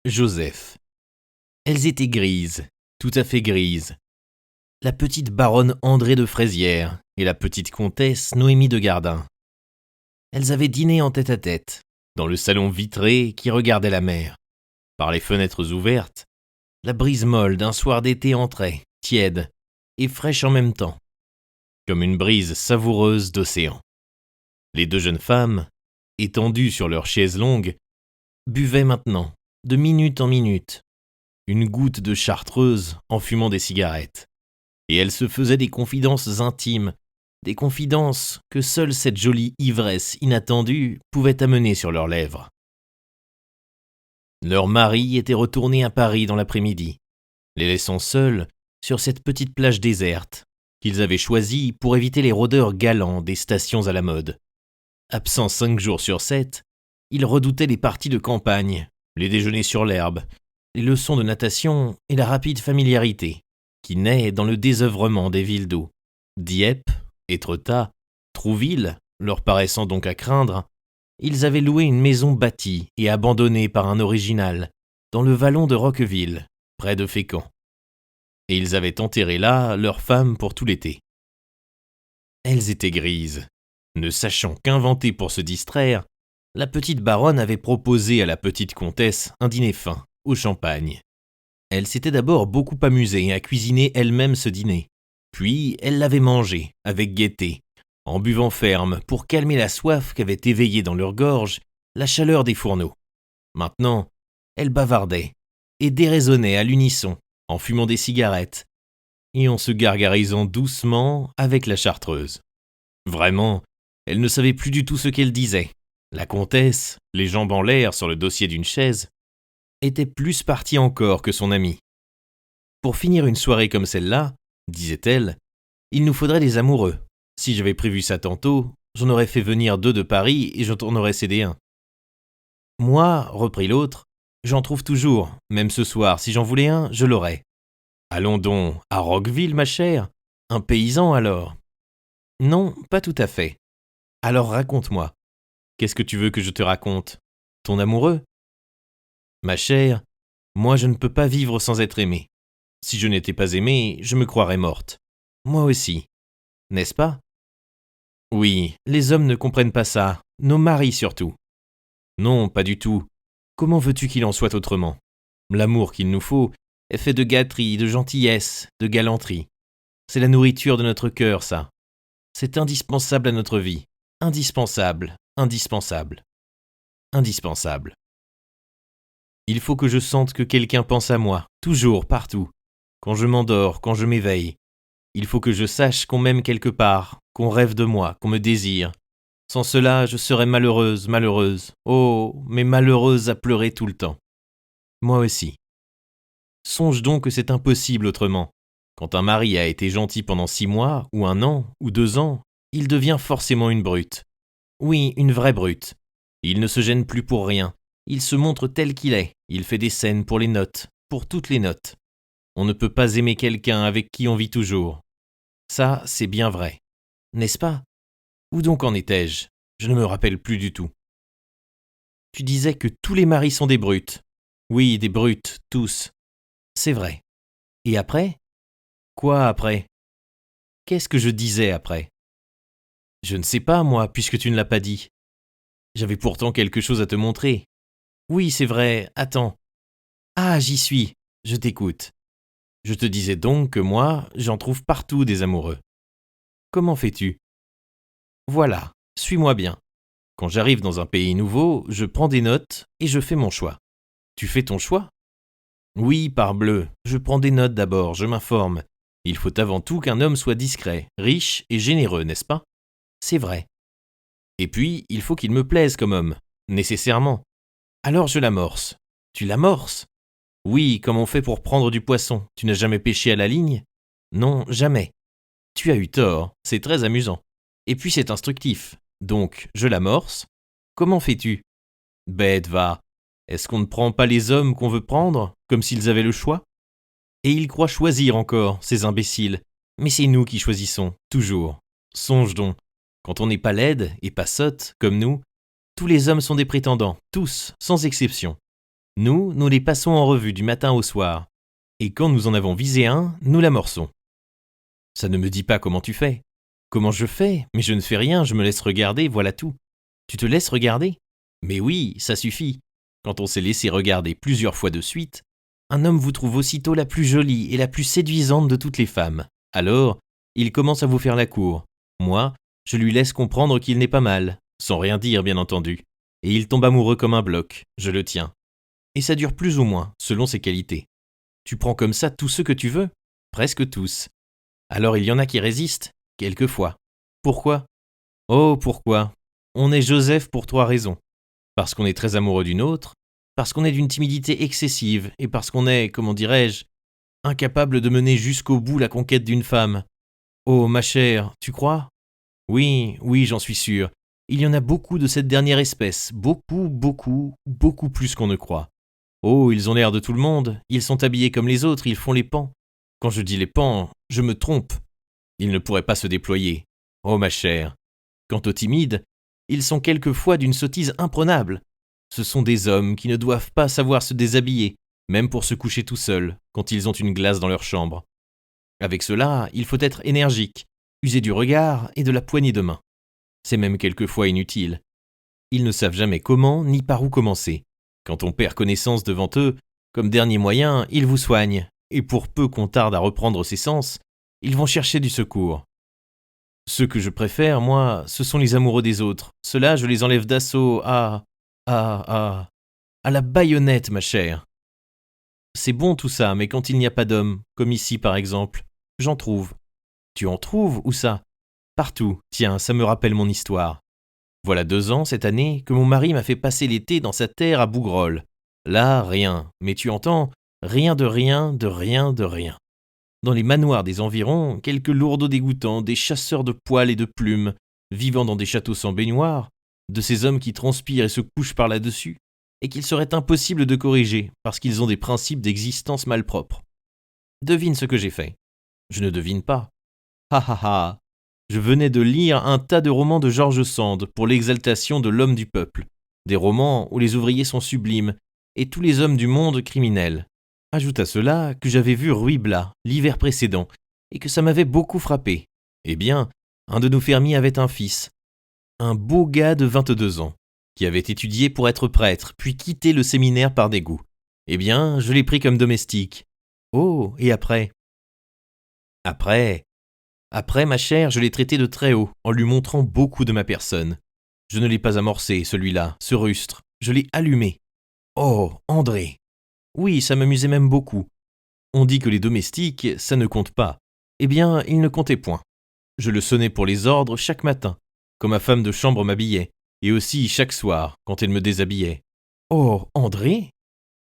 Joseph. Elles étaient grises, tout à fait grises. La petite baronne André de Fraisières et la petite comtesse Noémie de Gardin. Elles avaient dîné en tête-à-tête, dans le salon vitré qui regardait la mer. Par les fenêtres ouvertes, la brise molle d'un soir d'été entrait, tiède et fraîche en même temps, comme une brise savoureuse d'océan. Les deux jeunes femmes, étendues sur leurs chaises longues, buvaient maintenant, de minute en minute, une goutte de chartreuse en fumant des cigarettes. Et elles se faisaient des confidences intimes, des confidences que seule cette jolie ivresse inattendue pouvait amener sur leurs lèvres. Leur mari était retourné à Paris dans l'après-midi, les laissant seuls sur cette petite plage déserte qu'ils avaient choisie pour éviter les rôdeurs galants des stations à la mode. Absents 5 jours sur 7, ils redoutaient les parties de campagne, les déjeuners sur l'herbe, les leçons de natation et la rapide familiarité qui naît dans le désœuvrement des villes d'eau. Dieppe, Étretat, Trouville, leur paraissant donc à craindre, ils avaient loué une maison bâtie et abandonnée par un original, dans le vallon de Roqueville, près de Fécamp. Et ils avaient enterré là leurs femmes pour tout l'été. Elles étaient grises. Ne sachant qu'inventer pour se distraire, la petite baronne avait proposé à la petite comtesse un dîner fin, au champagne. Elle s'était d'abord beaucoup amusée à cuisiner elle-même ce dîner. Puis elle l'avait mangé, avec gaieté, en buvant ferme pour calmer la soif qu'avait éveillée dans leur gorge la chaleur des fourneaux. Maintenant, elle bavardait et déraisonnait à l'unisson, en fumant des cigarettes et en se gargarisant doucement avec la chartreuse. Vraiment, elle ne savait plus du tout ce qu'elle disait. La comtesse, les jambes en l'air sur le dossier d'une chaise, était plus partie encore que son amie. Pour finir une soirée comme celle-là, disait-elle, il nous faudrait des amoureux. Si j'avais prévu ça tantôt, j'en aurais fait venir 2 de Paris et je t'en aurais cédé un. Moi, reprit l'autre, j'en trouve toujours, même ce soir, si j'en voulais un, je l'aurais. Allons donc, à Roqueville, ma chère, un paysan alors. Non, pas tout à fait. Alors raconte-moi. Qu'est-ce que tu veux que je te raconte? Ton amoureux? Ma chère, moi je ne peux pas vivre sans être aimée. Si je n'étais pas aimée, je me croirais morte. Moi aussi. N'est-ce pas? Oui, les hommes ne comprennent pas ça, nos maris surtout. Non, pas du tout. Comment veux-tu qu'il en soit autrement? L'amour qu'il nous faut est fait de gâterie, de gentillesse, de galanterie. C'est la nourriture de notre cœur, ça. C'est indispensable à notre vie. Indispensable, indispensable, indispensable. Il faut que je sente que quelqu'un pense à moi, toujours, partout. Quand je m'endors, quand je m'éveille. Il faut que je sache qu'on m'aime quelque part, qu'on rêve de moi, qu'on me désire. Sans cela, je serais malheureuse, malheureuse. Oh, mais malheureuse à pleurer tout le temps. Moi aussi. Songe donc que c'est impossible autrement. Quand un mari a été gentil pendant 6 mois, ou 1 an, ou 2 ans, il devient forcément une brute. Oui, une vraie brute. Il ne se gêne plus pour rien. Il se montre tel qu'il est. Il fait des scènes pour les notes, pour toutes les notes. On ne peut pas aimer quelqu'un avec qui on vit toujours. Ça, c'est bien vrai. N'est-ce pas? Où donc en étais-je? Je ne me rappelle plus du tout. Tu disais que tous les maris sont des brutes. Oui, des brutes, tous. C'est vrai. Et après? Quoi après? Qu'est-ce que je disais après? Je ne sais pas, moi, puisque tu ne l'as pas dit. J'avais pourtant quelque chose à te montrer. Oui, c'est vrai, attends. Ah, j'y suis, je t'écoute. Je te disais donc que moi, j'en trouve partout des amoureux. Comment fais-tu? Voilà, suis-moi bien. Quand j'arrive dans un pays nouveau, je prends des notes et je fais mon choix. Tu fais ton choix? Oui, parbleu, je prends des notes d'abord, je m'informe. Il faut avant tout qu'un homme soit discret, riche et généreux, n'est-ce pas? C'est vrai. Et puis, il faut qu'il me plaise comme homme, nécessairement. Alors je l'amorce. Tu l'amorces? Oui, comme on fait pour prendre du poisson. Tu n'as jamais pêché à la ligne? Non, jamais. Tu as eu tort, c'est très amusant. Et puis c'est instructif. Donc, je l'amorce. Comment fais-tu? Bête, va. Est-ce qu'on ne prend pas les hommes qu'on veut prendre, comme s'ils avaient le choix? Et ils croient choisir encore, ces imbéciles. Mais c'est nous qui choisissons, toujours. Songe donc, quand on n'est pas laide et pas sotte, comme nous, tous les hommes sont des prétendants, tous, sans exception. Nous les passons en revue du matin au soir. Et quand nous en avons visé un, nous l'amorçons. Ça ne me dit pas comment tu fais. Comment je fais? Mais je ne fais rien, je me laisse regarder, voilà tout. Tu te laisses regarder? Mais oui, ça suffit. Quand on s'est laissé regarder plusieurs fois de suite, un homme vous trouve aussitôt la plus jolie et la plus séduisante de toutes les femmes. Alors, il commence à vous faire la cour. Moi, je lui laisse comprendre qu'il n'est pas mal, sans rien dire bien entendu. Et il tombe amoureux comme un bloc, je le tiens. Et ça dure plus ou moins, selon ses qualités. Tu prends comme ça tous ceux que tu veux? Presque tous. Alors il y en a qui résistent, quelquefois. Pourquoi? Oh, pourquoi? On est Joseph pour 3 raisons. Parce qu'on est très amoureux d'une autre, parce qu'on est d'une timidité excessive, et parce qu'on est, comment dirais-je, incapable de mener jusqu'au bout la conquête d'une femme. Oh, ma chère, tu crois? Oui, oui, j'en suis sûr. Il y en a beaucoup de cette dernière espèce, beaucoup, beaucoup, beaucoup plus qu'on ne croit. Oh, ils ont l'air de tout le monde, ils sont habillés comme les autres, ils font les pans. Quand je dis les pans, je me trompe. Ils ne pourraient pas se déployer. Oh, ma chère. Quant aux timides, ils sont quelquefois d'une sottise imprenable. Ce sont des hommes qui ne doivent pas savoir se déshabiller, même pour se coucher tout seuls, quand ils ont une glace dans leur chambre. Avec cela, il faut être énergique, user du regard et de la poignée de main. C'est même quelquefois inutile. Ils ne savent jamais comment ni par où commencer. Quand on perd connaissance devant eux, comme dernier moyen, ils vous soignent, et pour peu qu'on tarde à reprendre ses sens, ils vont chercher du secours. Ceux que je préfère, moi, ce sont les amoureux des autres. Ceux-là, je les enlève d'assaut à la baïonnette, ma chère. C'est bon tout ça, mais quand il n'y a pas d'homme, comme ici par exemple, j'en trouve. Tu en trouves, où ça? Partout, tiens, ça me rappelle mon histoire. Voilà 2 ans, cette année, que mon mari m'a fait passer l'été dans sa terre à Bougrolles. Là, rien, mais tu entends, rien de rien, de rien, de rien. Dans les manoirs des environs, quelques lourdeaux dégoûtants, des chasseurs de poils et de plumes, vivant dans des châteaux sans baignoire, de ces hommes qui transpirent et se couchent par là-dessus, et qu'il serait impossible de corriger, parce qu'ils ont des principes d'existence malpropres. Devine ce que j'ai fait. Je ne devine pas. Ha ha ha. Je venais de lire un tas de romans de George Sand pour l'exaltation de l'homme du peuple. Des romans où les ouvriers sont sublimes, et tous les hommes du monde criminels. Ajoute à cela que j'avais vu Ruy Blas l'hiver précédent, et que ça m'avait beaucoup frappé. Eh bien, un de nos fermiers avait un fils, un beau gars de 22 ans, qui avait étudié pour être prêtre, puis quitté le séminaire par dégoût. Eh bien, je l'ai pris comme domestique. Oh, et après? Après, ma chère, je l'ai traité de très haut, en lui montrant beaucoup de ma personne. Je ne l'ai pas amorcé, celui-là, ce rustre. Je l'ai allumé. Oh, André! Oui, ça m'amusait même beaucoup. On dit que les domestiques, ça ne compte pas. Eh bien, il ne comptait point. Je le sonnais pour les ordres chaque matin, quand ma femme de chambre m'habillait, et aussi chaque soir, quand elle me déshabillait. Oh, André?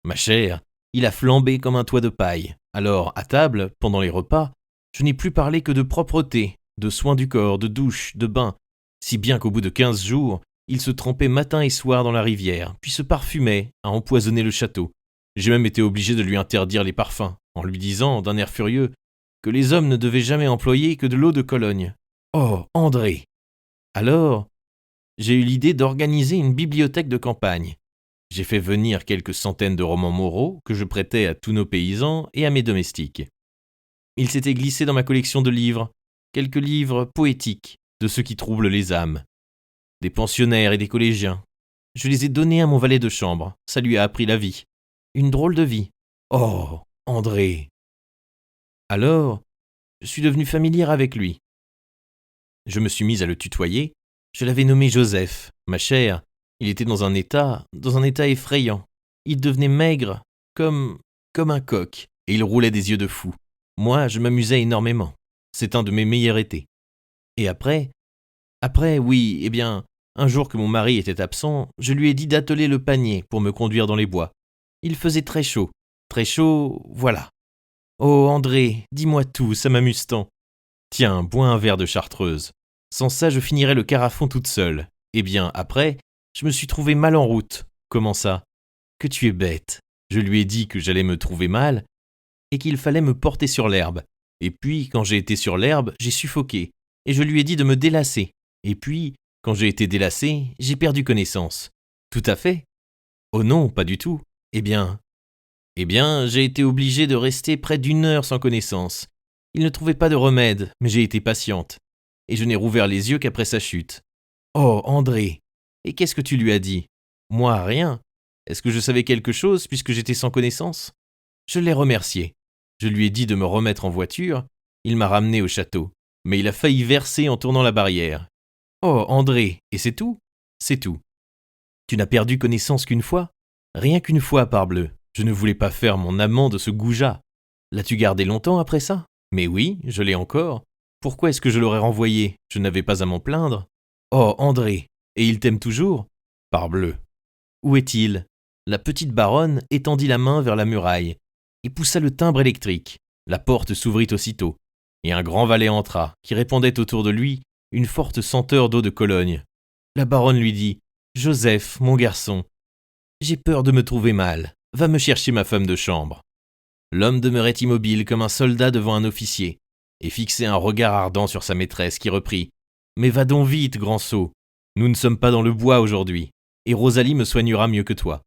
Ma chère, il a flambé comme un toit de paille. Alors, à table, pendant les repas, je n'ai plus parlé que de propreté, de soins du corps, de douche, de bain, si bien qu'au bout de 15 jours, il se trempait matin et soir dans la rivière, puis se parfumait à empoisonner le château. J'ai même été obligé de lui interdire les parfums, en lui disant, d'un air furieux, que les hommes ne devaient jamais employer que de l'eau de Cologne. Oh, André! Alors, j'ai eu l'idée d'organiser une bibliothèque de campagne. J'ai fait venir quelques centaines de romans moraux que je prêtais à tous nos paysans et à mes domestiques. Il s'était glissé dans ma collection de livres, quelques livres poétiques, de ceux qui troublent les âmes, des pensionnaires et des collégiens. Je les ai donnés à mon valet de chambre, ça lui a appris la vie. Une drôle de vie. Oh, André! Alors, je suis devenu familière avec lui. Je me suis mise à le tutoyer, je l'avais nommé Joseph, ma chère. Il était dans un état effrayant. Il devenait maigre, comme un coq, et il roulait des yeux de fou. Moi, je m'amusais énormément. C'est un de mes meilleurs étés. Et après, oui, eh bien, un jour que mon mari était absent, je lui ai dit d'atteler le panier pour me conduire dans les bois. Il faisait très chaud, voilà. Oh, André, dis-moi tout, ça m'amuse tant. Tiens, bois un verre de chartreuse. Sans ça, je finirais le carafon toute seule. Eh bien, après, je me suis trouvé mal en route. Comment ça? Que tu es bête. Je lui ai dit que j'allais me trouver mal et qu'il fallait me porter sur l'herbe. Et puis, quand j'ai été sur l'herbe, j'ai suffoqué. Et je lui ai dit de me délasser. Et puis, quand j'ai été délassé, j'ai perdu connaissance. Tout à fait. Oh non, pas du tout. Eh bien, j'ai été obligée de rester près d'une heure sans connaissance. Il ne trouvait pas de remède, mais j'ai été patiente. Et je n'ai rouvert les yeux qu'après sa chute. Oh, André! Et qu'est-ce que tu lui as dit? Moi, rien. Est-ce que je savais quelque chose puisque j'étais sans connaissance? Je l'ai remercié. Je lui ai dit de me remettre en voiture. Il m'a ramené au château. Mais il a failli verser en tournant la barrière. Oh, André, et c'est tout? C'est tout. Tu n'as perdu connaissance qu'une fois? Rien qu'une fois, parbleu. Je ne voulais pas faire mon amant de ce goujat. L'as-tu gardé longtemps après ça? Mais oui, je l'ai encore. Pourquoi est-ce que je l'aurais renvoyé? Je n'avais pas à m'en plaindre. Oh, André, et il t'aime toujours? Parbleu. Où est-il? La petite baronne étendit la main vers la muraille et poussa le timbre électrique. La porte s'ouvrit aussitôt, et un grand valet entra, qui répandait autour de lui une forte senteur d'eau de Cologne. La baronne lui dit « Joseph, mon garçon, j'ai peur de me trouver mal. Va me chercher ma femme de chambre. » L'homme demeurait immobile comme un soldat devant un officier, et fixait un regard ardent sur sa maîtresse qui reprit « Mais va donc vite, grand sot. Nous ne sommes pas dans le bois aujourd'hui, et Rosalie me soignera mieux que toi. »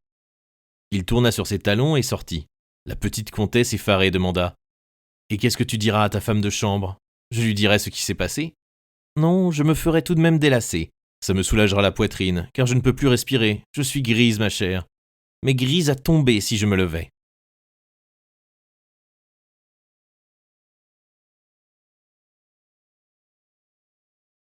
Il tourna sur ses talons et sortit. La petite comtesse effarée demanda « Et qu'est-ce que tu diras à ta femme de chambre? Je lui dirai ce qui s'est passé? » Non, je me ferai tout de même délasser. Ça me soulagera la poitrine, car je ne peux plus respirer. Je suis grise, ma chère. Mais grise à tomber si je me levais.